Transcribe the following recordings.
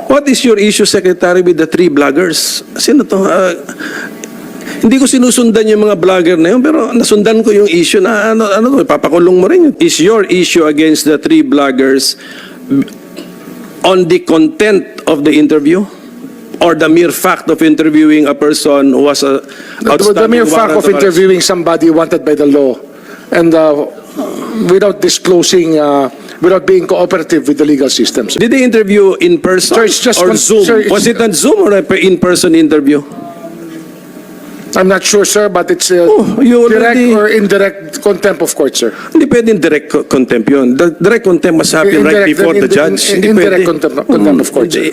What is your issue, Secretary, with the 3 bloggers? Sino to? Hindi ko sinusundan yung mga vlogger na yun, pero nasundan ko yung issue na ipapakulong mo rin yun. Is your issue against the 3 bloggers on the content of the interview? Or the mere fact of interviewing a person who was a The mere fact of interviewing somebody wanted by the law and without disclosing, without being cooperative with the legal system. Sir. Did they interview in person Sir, it's just or Zoom? sir, Was it on Zoom or an in-person interview? I'm not sure, sir, but it's you direct already- or indirect contempt of court, sir. Hindi pwedeng direct contempt yun. The direct contempt must happen right before the judge. Hindi Indirect pwede. contempt of court, sir.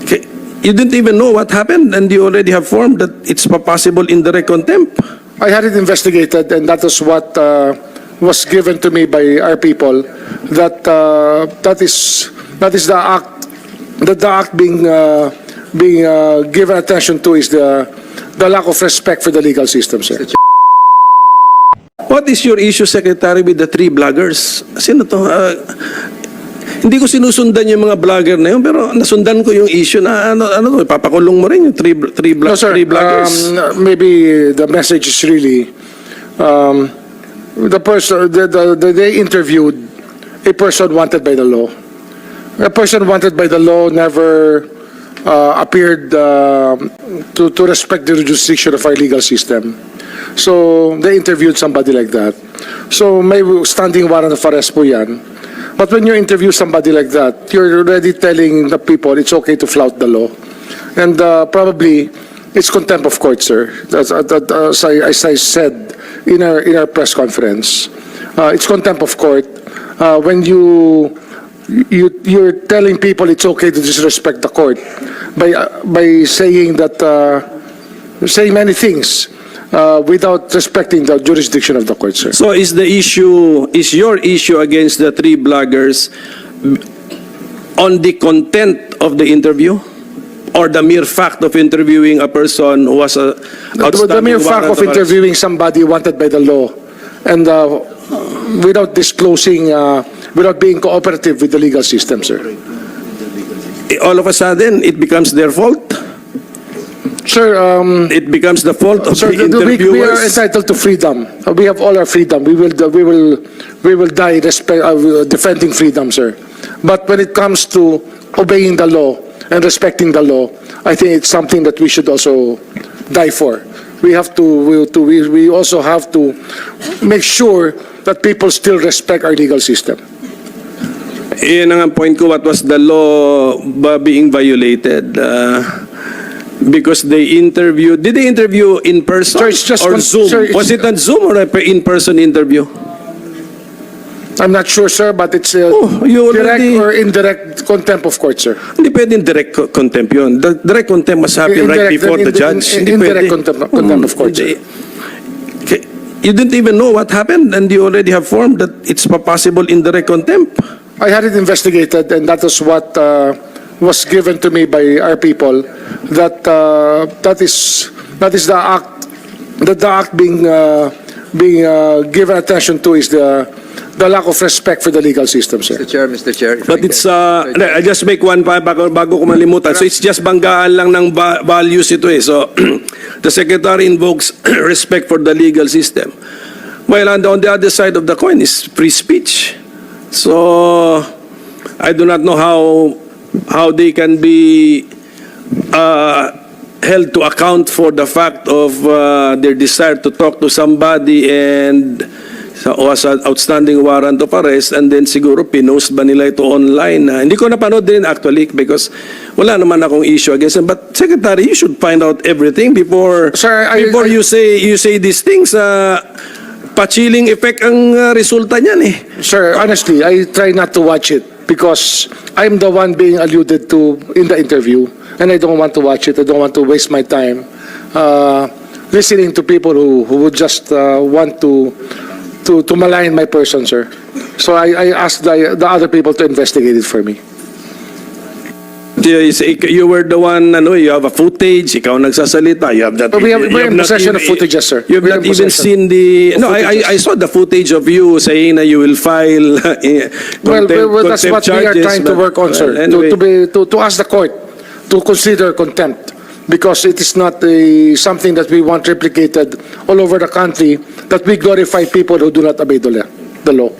Okay. You didn't even know what happened and you already have formed that it's possible indirect contempt. I had it investigated, and that is what was given to me by our people. That is the act. That the act being given attention to is the lack of respect for the legal system, sir. What is your issue, Secretary, with the 3 bloggers? Sino to? Hindi ko sinusundan yung mga vlogger na yun, pero nasundan ko yung issue na ipapakulong mo rin yung 3 No, sir. bloggers. Maybe the message is really the person they interviewed a person wanted by the law. A person wanted by the law never appeared to respect the jurisdiction of our legal system. So they interviewed somebody like that. So may standing warrant of arrest po yan. But when you interview somebody like that, you're already telling the people it's okay to flout the law. And probably it's contempt of court, sir. As I said in our press conference, it's contempt of court when you're telling people it's okay to disrespect the court by saying that saying many things without respecting the jurisdiction of the court, sir. So is your issue against the 3 bloggers on the content of the interview? Or the mere fact of interviewing a person who was a The mere fact of interviewing somebody wanted by the law and without disclosing, without being cooperative with the legal system, sir. All of a sudden, it becomes their fault? Sir, It becomes the fault of sir, the we are interviewers? entitled to freedom. We have all our freedom. We will die defending freedom, sir. But when it comes to obeying the law and respecting the law, I think it's something that we should also die for. We also have to make sure that people still respect our legal system. Iyan ang point ko, what was the law being violated? Because they did they interview in person Sir, it's just or Zoom? sir, Was it on Zoom or an in-person interview? I'm not sure, sir, but it's you direct already- or indirect contempt of court, sir. Hindi pwedeng direct contempt yun. The direct contempt must happen right before the judge. Hindi Indirect pwede. contempt of court, sir. Okay. You didn't even know what happened and you already have formed that it's possible indirect contempt. I had it investigated, and that is what was given to me by our people. That is the act. That the act being given attention to is the lack of respect for the legal system, sir. Mr. Chair. if But I it's, can- I just make one pa bago ko malimutan. So it's just banggaan lang ng values ito eh. So the Secretary invokes respect for the legal system. While on the other side of the coin is free speech. So I do not know how they can be held to account for the fact of their desire to talk to somebody and was an outstanding warrant of arrest and then siguro pinost ba nila ito online. Hindi ko napanood din actually because wala naman akong issue against them. But Secretary, you should find out everything before Sir, you say these things. Pa-chilling effect ang resulta niyan eh. Sir, honestly, I try not to watch it because I'm the one being alluded to in the interview, and I don't want to watch it. I don't want to waste my time listening to people who would just want to malign my person, sir. So I asked the other people to investigate it for me. You were the one, you have a footage, ikaw nagsasalita, you have that. We're you have in not possession even- of footage, yes, sir. You have We're not in even possession seen the. No, footages. I saw the footage of you saying that you will file. Well, that's what we are trying to work on, sir. Anyway, To ask the court to consider contempt, because it is not something that we want replicated all over the country, that we glorify people who do not obey the law.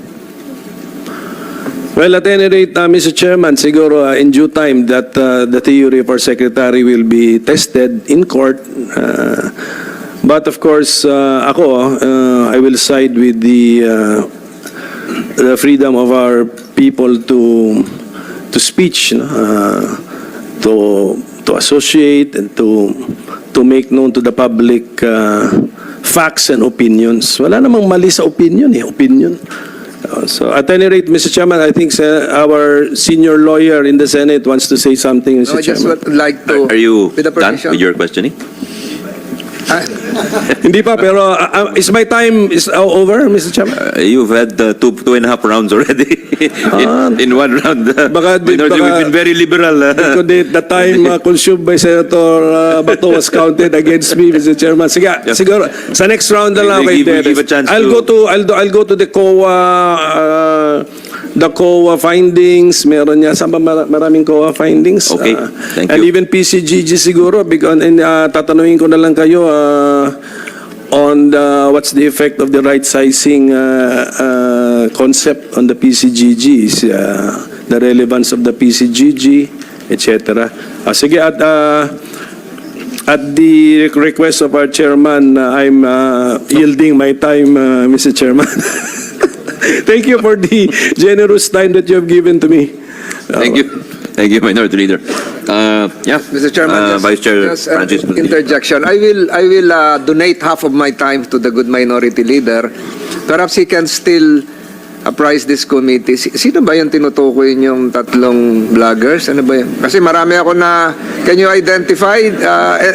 well, at any rate, Mr. Chairman, siguro in due time that the theory of our secretary will be tested in court. But of course, I will side with the freedom of our people to speech, to associate and to make known to the public facts and opinions. Wala namang mali sa opinion, opinion. So at any rate, Mr. Chairman, I think our senior lawyer in the Senate wants to say something, Mr. No, I just Chairman. would like to... Are you with the done permission- with your questioning? Hindi pa, pero is my time over, Mr. Chairman? You've had two and a half rounds already. in one round. We've been very liberal. The time consumed by Senator Bato was counted against me, Mr. Chairman. Sige, siguro sa next round na lang We kay give a Dennis. chance I'll go to the COA findings. Meron niya sa maraming COA findings. Okay, thank and you. even PCGG siguro because tatanungin ko na lang kayo on what's the effect of the right sizing concept on the PCGG, is the relevance of the PCGG, etc. Sige, at the request of our chairman, I'm yielding my time, Mr. Chairman. Thank you for the generous time that you have given to me. Thank you. Thank you, Minority Leader. Yeah. Mr. Chairman, Vice Chair just Francis. interjection. I will donate half of my time to the good minority leader. Perhaps he can still apprise this committee. Sino ba yung tinutukoy yung tatlong vloggers? Ano ba yun? Kasi marami ako na... Can you identify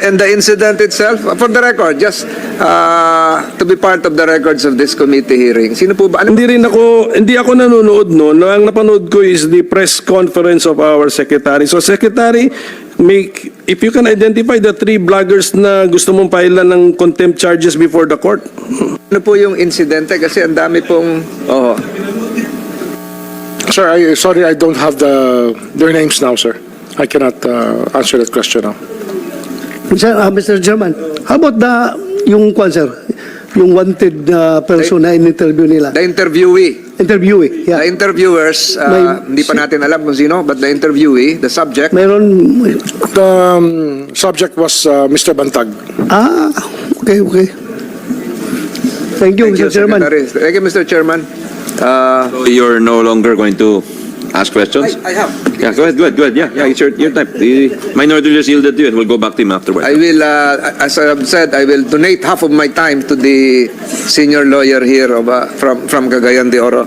and the incident itself? For the record, just to be part of the records of this committee hearing. Sino po ba? Ano Hindi ako nanonood noon. Ang napanood ko is the press conference of our secretary. So, Secretary, if you can identify the 3 bloggers na gusto mong pailan ng contempt charges before the court. Ano po yung insidente? Kasi ang dami pong... Sir, sorry, I don't have their names now, sir. I cannot answer that question now. Mr. Chairman, how about yung sir, yung wanted person na in-interview nila? The interviewee. Interviewee, The yeah. interviewers, hindi pa natin alam kung sino, but the interviewee, the subject. Mayroon, The subject was Mr. Bantag. okay. Thank you, Mr. Chairman. Secretary. Thank you, Mr. Chairman. So you're no longer going to ask questions? I have. Yeah, go ahead. Yeah, it's your time. The Minority Leader yielded to you and we'll go back to him afterwards. I will, as I have said, I will donate half of my time to the senior lawyer here from Cagayan de Oro.